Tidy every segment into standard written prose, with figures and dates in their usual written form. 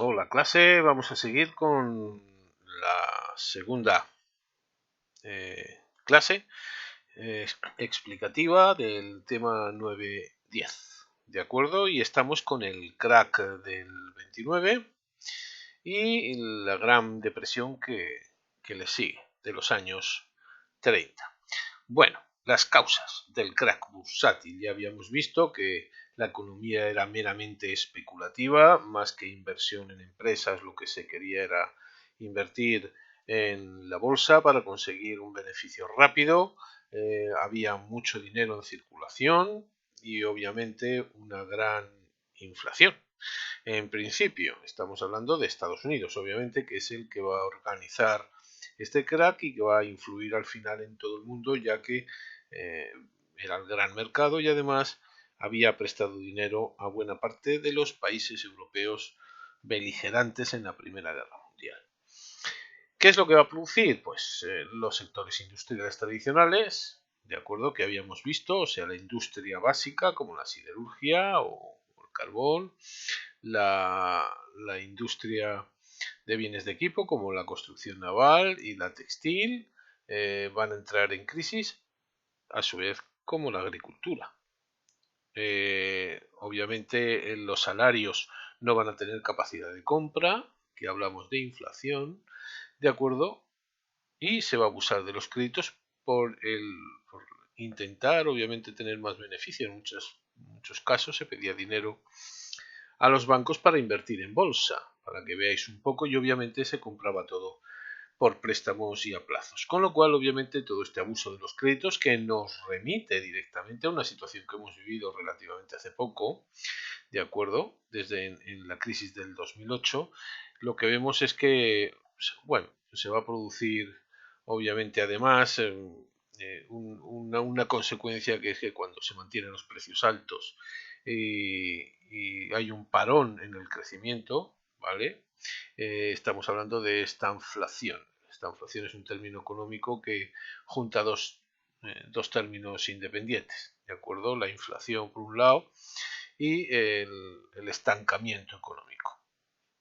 Hola clase, vamos a seguir con la segunda clase explicativa del tema 9-10, ¿de acuerdo? Y estamos con el crack del 29 y la gran depresión que le sigue, de los años 30. Bueno, las causas del crack bursátil. Ya habíamos visto que la economía era meramente especulativa, más que inversión en empresas. Lo que se quería era invertir en la bolsa para conseguir un beneficio rápido. Había mucho dinero en circulación y obviamente una gran inflación. En principio, estamos hablando de Estados Unidos, obviamente, que es el que va a organizar este crack y que va a influir al final en todo el mundo, ya que era el gran mercado y además había prestado dinero a buena parte de los países europeos beligerantes en la Primera Guerra Mundial. ¿Qué es lo que va a producir? Pues los sectores industriales tradicionales, de acuerdo, que habíamos visto, o sea, la industria básica como la siderurgia o el carbón, la industria de bienes de equipo como la construcción naval y la textil van a entrar en crisis, a su vez como la agricultura. Obviamente los salarios no van a tener capacidad de compra, que hablamos de inflación, ¿de acuerdo? Y se va a abusar de los créditos por intentar, obviamente, tener más beneficio. En muchos casos se pedía dinero a los bancos para invertir en bolsa, para que veáis un poco, y obviamente se compraba todo por préstamos y a plazos. Con lo cual, obviamente, todo este abuso de los créditos que nos remite directamente a una situación que hemos vivido relativamente hace poco, ¿de acuerdo? Desde en la crisis del 2008, lo que vemos es que, bueno, se va a producir, obviamente, además, una consecuencia que es que cuando se mantienen los precios altos y hay un parón en el crecimiento, ¿vale? Estamos hablando de estanflación. Estanflación es un término económico que junta dos términos independientes, ¿de acuerdo? La inflación por un lado y el estancamiento económico,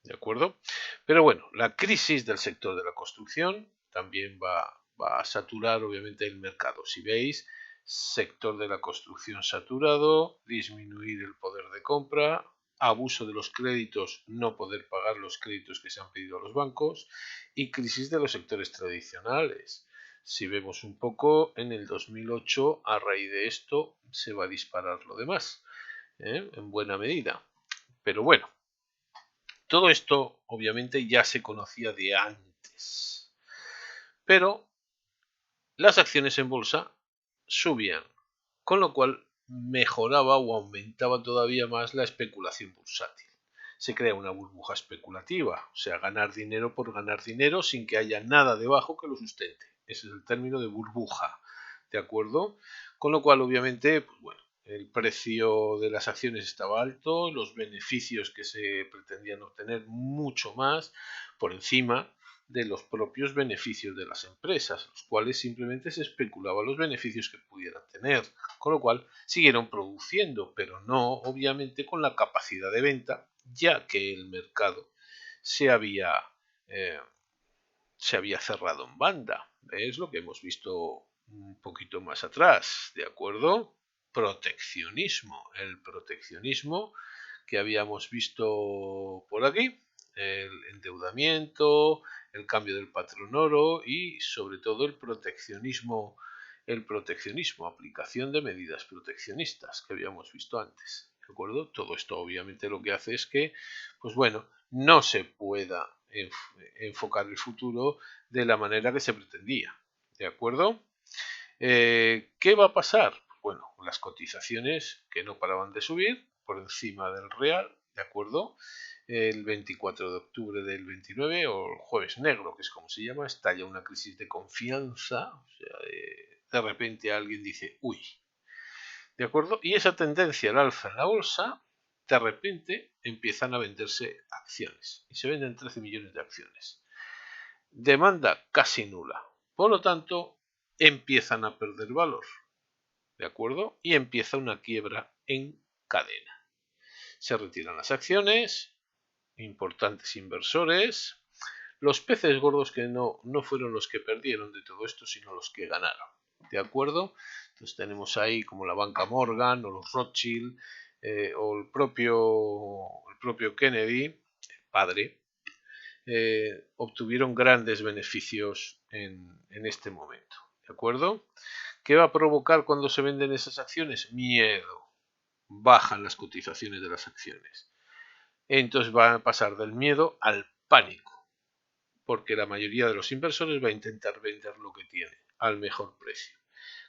¿de acuerdo? Pero bueno, la crisis del sector de la construcción también va a saturar obviamente el mercado. Si veis, sector de la construcción saturado, disminuir el poder de compra, abuso de los créditos, no poder pagar los créditos que se han pedido a los bancos y crisis de los sectores tradicionales. Si vemos un poco, en el 2008, a raíz de esto, se va a disparar lo demás, en buena medida. Pero bueno, todo esto obviamente ya se conocía de antes. Pero las acciones en bolsa subían, con lo cual mejoraba o aumentaba todavía más la especulación bursátil. Se crea una burbuja especulativa, o sea, ganar dinero por ganar dinero sin que haya nada debajo que lo sustente. Ese es el término de burbuja, ¿de acuerdo? Con lo cual, obviamente, pues bueno, el precio de las acciones estaba alto, los beneficios que se pretendían obtener mucho más por encima de los propios beneficios de las empresas, los cuales simplemente se especulaba los beneficios que pudieran tener, con lo cual siguieron produciendo, pero no obviamente con la capacidad de venta, ya que el mercado se había, eh, se había cerrado en banda. Es lo que hemos visto un poquito más atrás, ¿de acuerdo? Proteccionismo, el proteccionismo que habíamos visto por aquí, el endeudamiento, el cambio del patrón oro y sobre todo el proteccionismo, aplicación de medidas proteccionistas que habíamos visto antes. ¿De acuerdo? Todo esto obviamente lo que hace es que, pues bueno, no se pueda enfocar el futuro de la manera que se pretendía. ¿De acuerdo? ¿Qué va a pasar? Bueno, las cotizaciones que no paraban de subir por encima del real, ¿de acuerdo? El 24 de octubre del 29, o el jueves negro, que es como se llama, estalla una crisis de confianza. O sea, de repente alguien dice, uy, ¿de acuerdo? Y esa tendencia al alza en la bolsa, de repente empiezan a venderse acciones. Y se venden 13 millones de acciones. Demanda casi nula. Por lo tanto, empiezan a perder valor. ¿De acuerdo? Y empieza una quiebra en cadena. Se retiran las acciones importantes inversores. Los peces gordos que no fueron los que perdieron de todo esto, sino los que ganaron. ¿De acuerdo? Entonces tenemos ahí como la banca Morgan o los Rothschild o el propio Kennedy, el padre, obtuvieron grandes beneficios en este momento. ¿De acuerdo? ¿Qué va a provocar cuando se venden esas acciones? Miedo. Bajan las cotizaciones de las acciones. Entonces va a pasar del miedo al pánico, porque la mayoría de los inversores va a intentar vender lo que tiene al mejor precio.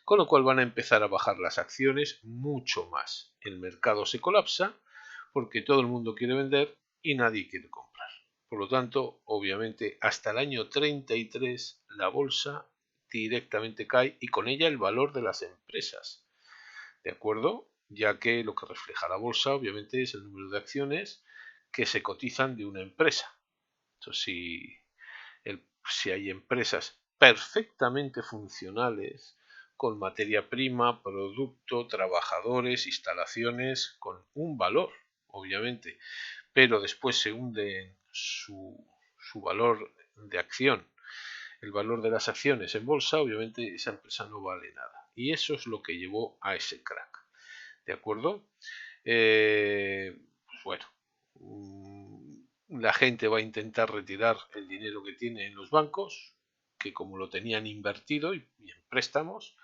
Con lo cual van a empezar a bajar las acciones mucho más. El mercado se colapsa porque todo el mundo quiere vender y nadie quiere comprar. Por lo tanto, obviamente, hasta el año 33 la bolsa directamente cae y con ella el valor de las empresas. ¿De acuerdo? Ya que lo que refleja la bolsa, obviamente, es el número de acciones que se cotizan de una empresa. Entonces, si hay empresas perfectamente funcionales, con materia prima, producto, trabajadores, instalaciones, con un valor, obviamente, pero después se hunde su valor de acción, el valor de las acciones en bolsa, obviamente esa empresa no vale nada. Y eso es lo que llevó a ese crack. ¿De acuerdo? Pues bueno, la gente va a intentar retirar el dinero que tiene en los bancos, que como lo tenían invertido y en préstamos,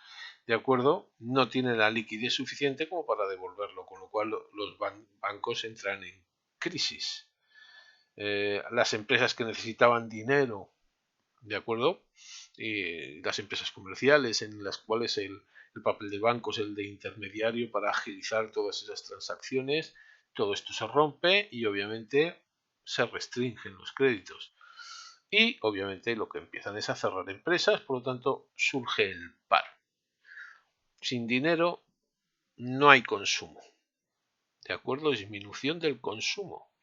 ¿de acuerdo? No tienen la liquidez suficiente como para devolverlo, con lo cual los bancos entran en crisis. Las empresas que necesitaban dinero, ¿de acuerdo? Las empresas comerciales en las cuales el papel del banco es el de intermediario para agilizar todas esas transacciones, todo esto se rompe y obviamente se restringen los créditos. Y obviamente lo que empiezan es a cerrar empresas, por lo tanto surge el paro. Sin dinero no hay consumo. ¿De acuerdo? Disminución del consumo.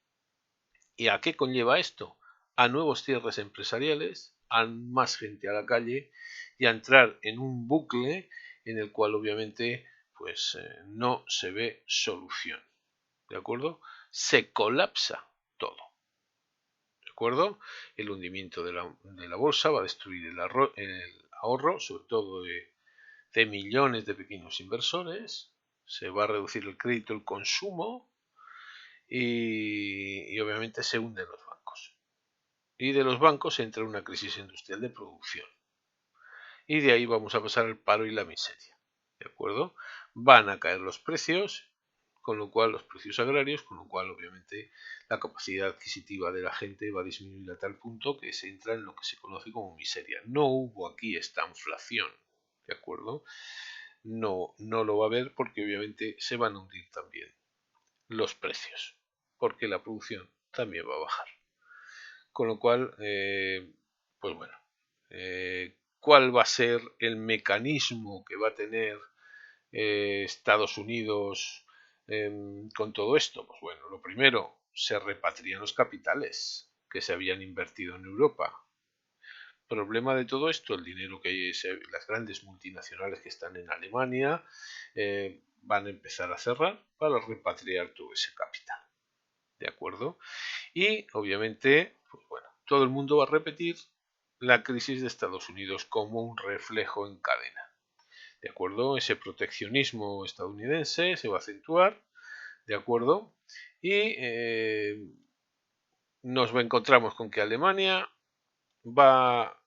¿Y a qué conlleva esto? A nuevos cierres empresariales, a más gente a la calle y a entrar en un bucle en el cual obviamente pues no se ve solución. ¿De acuerdo? Se colapsa todo. ¿De acuerdo? El hundimiento de la bolsa va a destruir el ahorro, sobre todo de millones de pequeños inversores. Se va a reducir el crédito, el consumo y obviamente se hunden los bancos. Y de los bancos entra una crisis industrial de producción. Y de ahí vamos a pasar al paro y la miseria. ¿De acuerdo? Van a caer los precios, con lo cual los precios agrarios, con lo cual obviamente la capacidad adquisitiva de la gente va a disminuir a tal punto que se entra en lo que se conoce como miseria. No hubo aquí esta inflación, ¿de acuerdo? No lo va a haber porque obviamente se van a hundir también los precios, porque la producción también va a bajar. Con lo cual, pues bueno, ¿cuál va a ser el mecanismo que va a tener Estados Unidos con todo esto? Pues bueno, lo primero, se repatrian los capitales que se habían invertido en Europa. Problema de todo esto, el dinero que las grandes multinacionales que están en Alemania van a empezar a cerrar para repatriar todo ese capital. ¿De acuerdo? Y obviamente, pues bueno, todo el mundo va a repetir la crisis de Estados Unidos como un reflejo en cadena. ¿De acuerdo? Ese proteccionismo estadounidense se va a acentuar, ¿de acuerdo? Y nos encontramos con que Alemania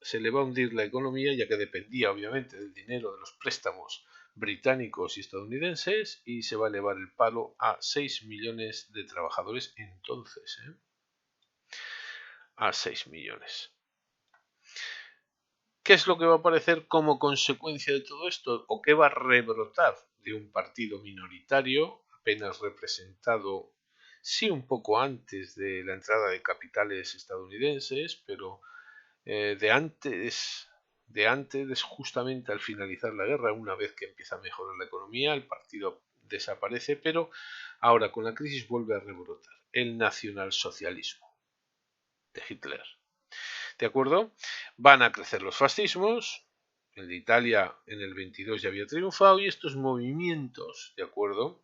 se le va a hundir la economía, ya que dependía obviamente del dinero de los préstamos británicos y estadounidenses, y se va a elevar el paro a 6 millones de trabajadores entonces, a 6 millones. ¿Qué es lo que va a aparecer como consecuencia de todo esto? ¿O qué va a rebrotar de un partido minoritario, apenas representado, sí un poco antes de la entrada de capitales estadounidenses, pero de antes, justamente al finalizar la guerra, una vez que empieza a mejorar la economía, el partido desaparece, pero ahora con la crisis vuelve a rebrotar. El nacionalsocialismo de Hitler. ¿De acuerdo? Van a crecer los fascismos. El de Italia en el 22 ya había triunfado y estos movimientos, ¿de acuerdo?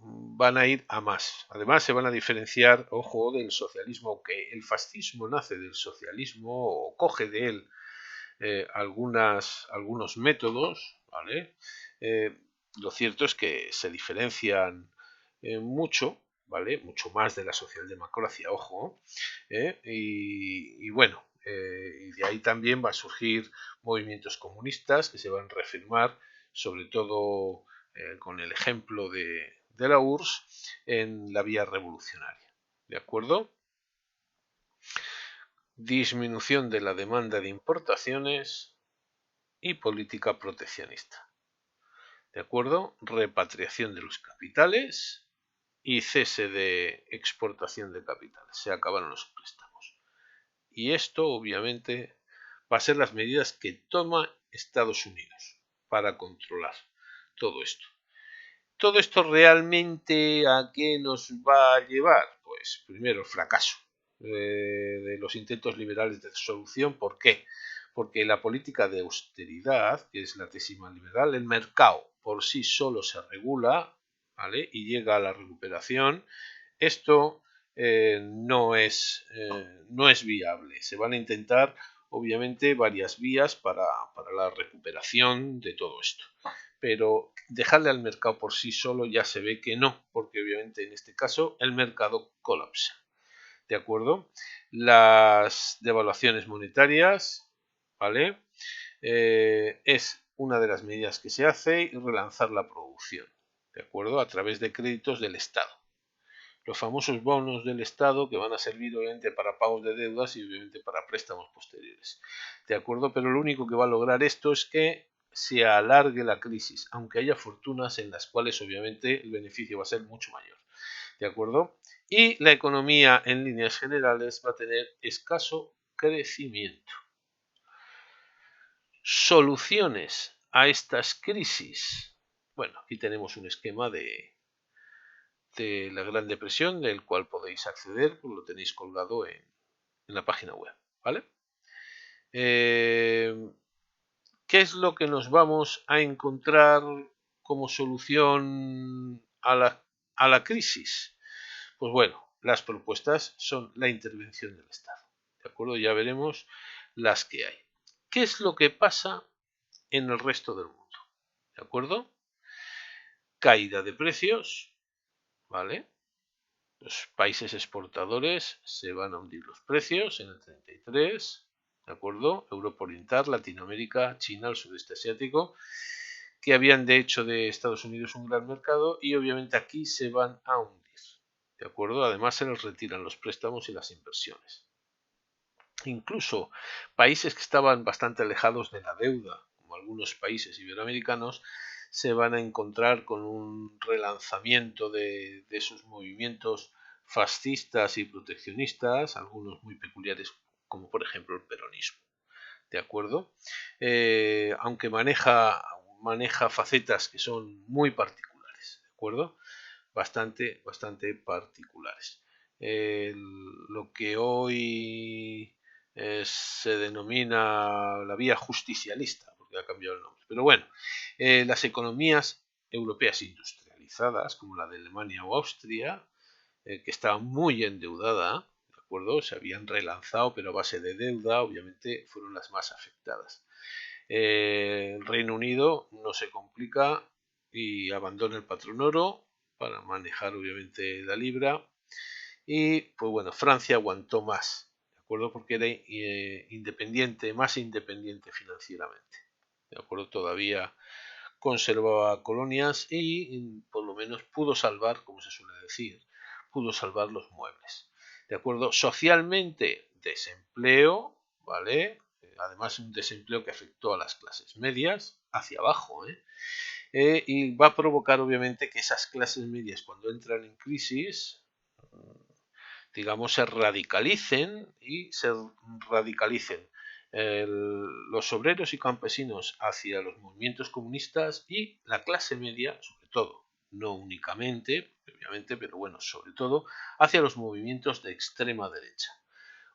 van a ir a más. Además, se van a diferenciar, ojo, del socialismo, que el fascismo nace del socialismo o coge de él algunos métodos, ¿vale? Lo cierto es que se diferencian mucho, ¿vale? Mucho más de la socialdemocracia, ojo, y bueno, y de ahí también va a surgir movimientos comunistas que se van a reafirmar, sobre todo con el ejemplo de la URSS, en la vía revolucionaria. ¿De acuerdo? Disminución de la demanda de importaciones y política proteccionista. ¿De acuerdo? Repatriación de los capitales y cese de exportación de capitales. Se acabaron los préstamos. Y esto, obviamente, va a ser las medidas que toma Estados Unidos para controlar todo esto. ¿Todo esto realmente a qué nos va a llevar? Pues primero el fracaso de los intentos liberales de solución. ¿Por qué? Porque la política de austeridad, que es la tesis más liberal, el mercado por sí solo se regula, ¿vale? Y llega a la recuperación. Esto no es viable. Se van a intentar, obviamente, varias vías para la recuperación de todo esto. Pero dejarle al mercado por sí solo ya se ve que no, porque obviamente en este caso el mercado colapsa. ¿De acuerdo? Las devaluaciones monetarias, ¿vale? Es una de las medidas que se hace y relanzar la producción, ¿de acuerdo? A través de créditos del Estado. Los famosos bonos del Estado que van a servir obviamente para pagos de deudas y obviamente para préstamos posteriores. ¿De acuerdo? Pero lo único que va a lograr esto es que se alargue la crisis, aunque haya fortunas en las cuales obviamente el beneficio va a ser mucho mayor. ¿De acuerdo? Y la economía en líneas generales va a tener escaso crecimiento. Soluciones a estas crisis. Bueno, aquí tenemos un esquema de la Gran Depresión, del cual podéis acceder, pues lo tenéis colgado en la página web, ¿vale? ¿Qué es lo que nos vamos a encontrar como solución a la crisis? Pues bueno, las propuestas son la intervención del Estado, ¿de acuerdo? Ya veremos las que hay. ¿Qué es lo que pasa en el resto del mundo? ¿De acuerdo? Caída de precios, ¿vale? Los países exportadores se van a hundir los precios en el 33, ¿de acuerdo? Europa Oriental, Latinoamérica, China, el sudeste asiático, que habían de hecho de Estados Unidos un gran mercado y obviamente aquí se van a hundir, ¿de acuerdo? Además se les retiran los préstamos y las inversiones. Incluso países que estaban bastante alejados de la deuda, como algunos países iberoamericanos, se van a encontrar con un relanzamiento de sus movimientos fascistas y proteccionistas, algunos muy peculiares, como por ejemplo el peronismo. ¿De acuerdo? Aunque maneja facetas que son muy particulares, ¿de acuerdo? Bastante particulares. Lo que hoy se denomina la vía justicialista, porque ha cambiado el nombre. Pero bueno, las economías europeas industrializadas, como la de Alemania o Austria, que estaba muy endeudada, ¿de acuerdo? Se habían relanzado, pero a base de deuda, obviamente, fueron las más afectadas. El Reino Unido no se complica y abandona el patrón oro para manejar, obviamente, la libra. Y, pues bueno, Francia aguantó más, ¿de acuerdo? Porque era independiente, más independiente financieramente. ¿De acuerdo? Todavía conservaba colonias y por lo menos pudo salvar, como se suele decir, pudo salvar los muebles. ¿De acuerdo? Socialmente, desempleo, ¿vale? Además, un desempleo que afectó a las clases medias, hacia abajo, y va a provocar, obviamente, que esas clases medias, cuando entran en crisis, digamos, se radicalicen y se radicalicen los obreros y campesinos hacia los movimientos comunistas y la clase media, sobre todo, no únicamente, obviamente, pero bueno, sobre todo, hacia los movimientos de extrema derecha,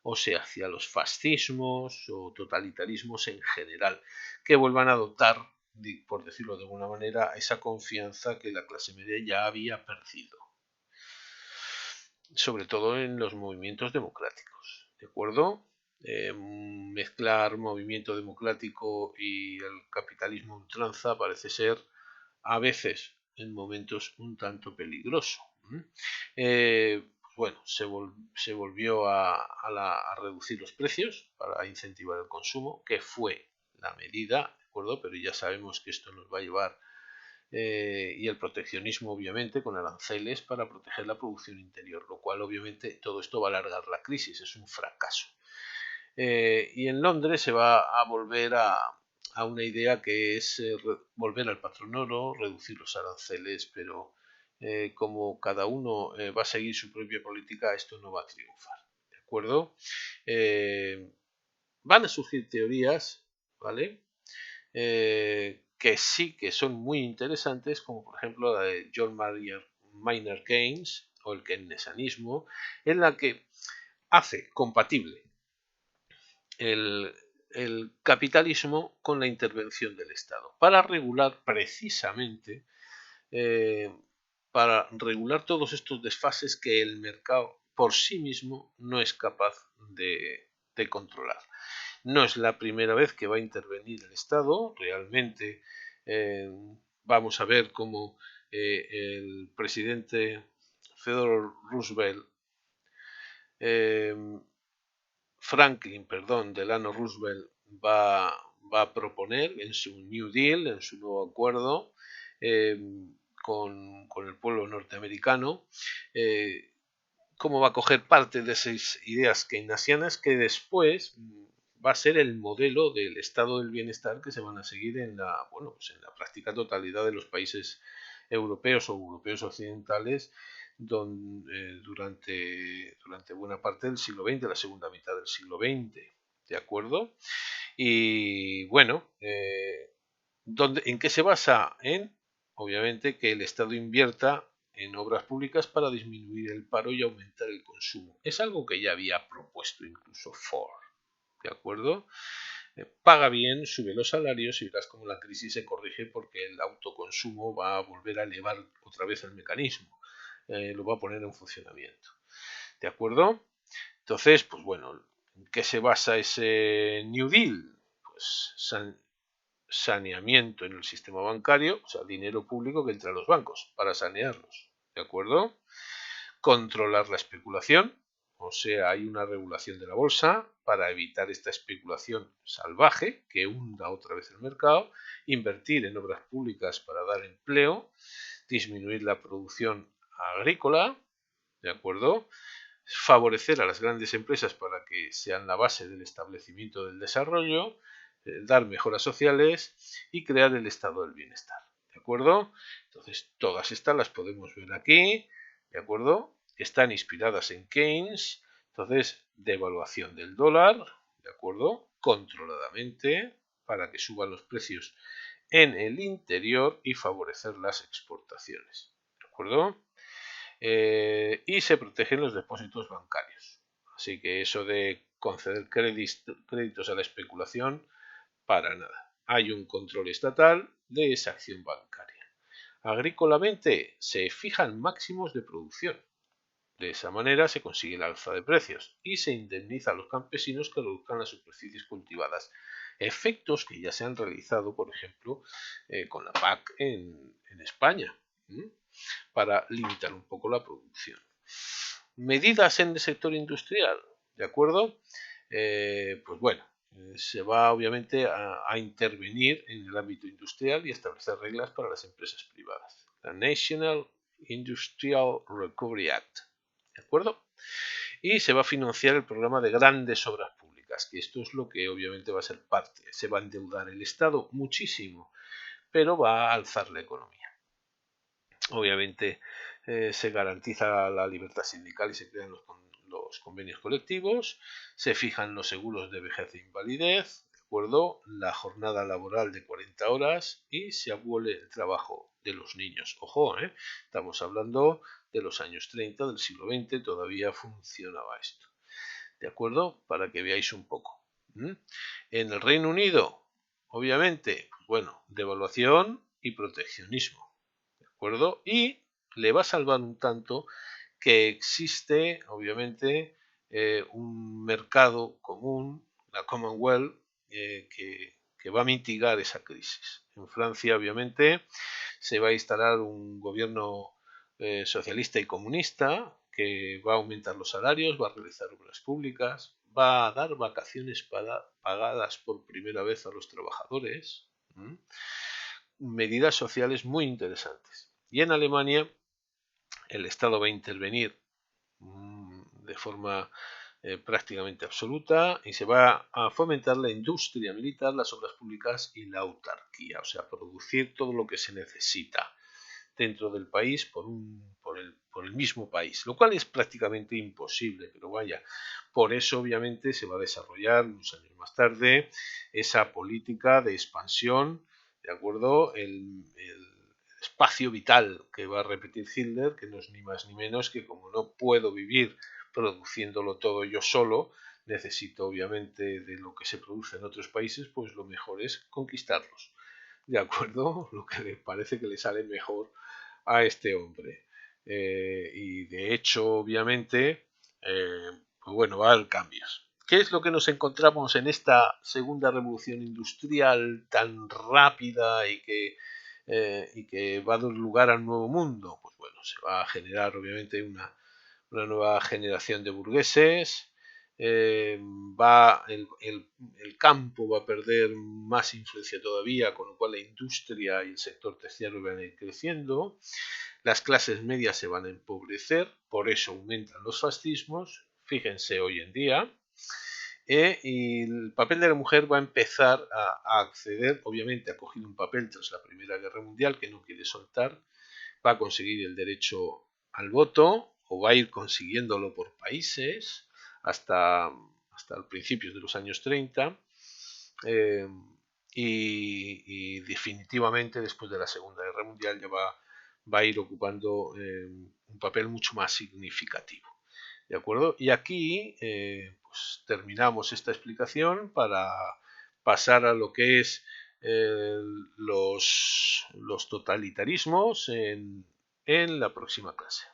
o sea, hacia los fascismos o totalitarismos en general, que vuelvan a adoptar por decirlo de alguna manera, esa confianza que la clase media ya había perdido, sobre todo en los movimientos democráticos, ¿de acuerdo? Mezclar movimiento democrático y el capitalismo ultranza parece ser a veces en momentos un tanto peligroso. Bueno, se volvió a reducir los precios para incentivar el consumo, que fue la medida, ¿de acuerdo? Pero ya sabemos que esto nos va a llevar, y el proteccionismo obviamente con aranceles para proteger la producción interior, lo cual obviamente todo esto va a alargar la crisis, es un fracaso. Y en Londres se va a volver a una idea que es volver al patrón oro, reducir los aranceles, pero como cada uno va a seguir su propia política, esto no va a triunfar. ¿De acuerdo? Van a surgir teorías, ¿vale? Que sí que son muy interesantes, como por ejemplo la de John Maynard Keynes o el keynesianismo, en la que hace compatible el, el capitalismo con la intervención del Estado, para regular precisamente, eh, para regular todos estos desfases que el mercado por sí mismo no es capaz de controlar. No es la primera vez que va a intervenir el Estado, realmente vamos a ver cómo el presidente Theodore Roosevelt, eh, Franklin, perdón, Delano Roosevelt va a proponer en su New Deal, en su nuevo acuerdo eh, con el pueblo norteamericano, eh, cómo va a coger parte de esas ideas keynesianas que después va a ser el modelo del estado del bienestar que se van a seguir en la, bueno, pues en la práctica totalidad de los países europeos o europeos occidentales durante buena parte del siglo XX, la segunda mitad del siglo XX, ¿de acuerdo? Y bueno, ¿en qué se basa? En, obviamente, que el Estado invierta en obras públicas para disminuir el paro y aumentar el consumo. Es algo que ya había propuesto incluso Ford, ¿de acuerdo? Paga bien, sube los salarios y verás cómo la crisis se corrige porque el autoconsumo va a volver a elevar otra vez el mecanismo, lo va a poner en funcionamiento, ¿de acuerdo? Entonces, pues bueno, ¿en qué se basa ese New Deal? Pues saneamiento en el sistema bancario, o sea, dinero público que entra a los bancos para sanearlos, ¿de acuerdo? Controlar la especulación, o sea, hay una regulación de la bolsa para evitar esta especulación salvaje que hunda otra vez el mercado, invertir en obras públicas para dar empleo, disminuir la producción agrícola, ¿de acuerdo? Favorecer a las grandes empresas para que sean la base del establecimiento del desarrollo, dar mejoras sociales y crear el estado del bienestar, ¿de acuerdo? Entonces, todas estas las podemos ver aquí, ¿de acuerdo? Están inspiradas en Keynes, entonces, devaluación del dólar, ¿de acuerdo? Controladamente, para que suban los precios en el interior y favorecer las exportaciones, ¿de acuerdo? Y se protegen los depósitos bancarios. Así que eso de conceder créditos a la especulación, para nada. Hay un control estatal de esa acción bancaria. Agrícolamente se fijan máximos de producción. De esa manera se consigue el alza de precios y se indemniza a los campesinos que reduzcan las superficies cultivadas. Efectos que ya se han realizado, por ejemplo, con la PAC en España, para limitar un poco la producción. Medidas en el sector industrial, ¿de acuerdo? Pues bueno, se va obviamente a intervenir en el ámbito industrial y establecer reglas para las empresas privadas. La National Industrial Recovery Act, ¿de acuerdo? Y se va a financiar el programa de grandes obras públicas, que esto es lo que obviamente va a ser parte. Se va a endeudar el Estado muchísimo, pero va a alzar la economía. Obviamente se garantiza la libertad sindical y se crean los convenios colectivos, se fijan los seguros de vejez e invalidez, ¿de acuerdo? La jornada laboral de 40 horas y se abole el trabajo de los niños. Ojo, estamos hablando de los años 30 del siglo XX, todavía funcionaba esto. ¿De acuerdo? Para que veáis un poco. En el Reino Unido, obviamente, bueno, devaluación y proteccionismo, ¿de acuerdo? Y le va a salvar un tanto que existe, obviamente, un mercado común, la Commonwealth, que va a mitigar esa crisis. En Francia, obviamente, se va a instalar un gobierno socialista y comunista que va a aumentar los salarios, va a realizar obras públicas, va a dar vacaciones pagadas por primera vez a los trabajadores. ¿Mm? Medidas sociales muy interesantes. Y en Alemania el Estado va a intervenir de forma prácticamente absoluta y se va a fomentar la industria militar, las obras públicas y la autarquía, o sea, producir todo lo que se necesita dentro del país por el mismo país, lo cual es prácticamente imposible, pero vaya, por eso obviamente se va a desarrollar unos años más tarde esa política de expansión, ¿de acuerdo? El espacio vital que va a repetir Hitler, que no es ni más ni menos que como no puedo vivir produciéndolo todo yo solo, necesito obviamente de lo que se produce en otros países, pues lo mejor es conquistarlos. ¿De acuerdo? Lo que le parece que le sale mejor a este hombre. Y de hecho, obviamente, pues bueno, va a haber cambios. ¿Qué es lo que nos encontramos en esta segunda revolución industrial tan rápida y que va a dar lugar al nuevo mundo? Pues bueno, se va a generar obviamente una nueva generación de burgueses, el campo va a perder más influencia todavía, con lo cual la industria y el sector terciario van a ir creciendo, las clases medias se van a empobrecer, por eso aumentan los fascismos, fíjense hoy en día, y el papel de la mujer va a empezar a acceder, obviamente ha cogido un papel tras la Primera Guerra Mundial que no quiere soltar, va a conseguir el derecho al voto o va a ir consiguiéndolo por países hasta principios de los años 30 eh, y definitivamente después de la Segunda Guerra Mundial ya va a ir ocupando un papel mucho más significativo. ¿De acuerdo? Y aquí pues terminamos esta explicación para pasar a lo que es eh, los totalitarismos en la próxima clase.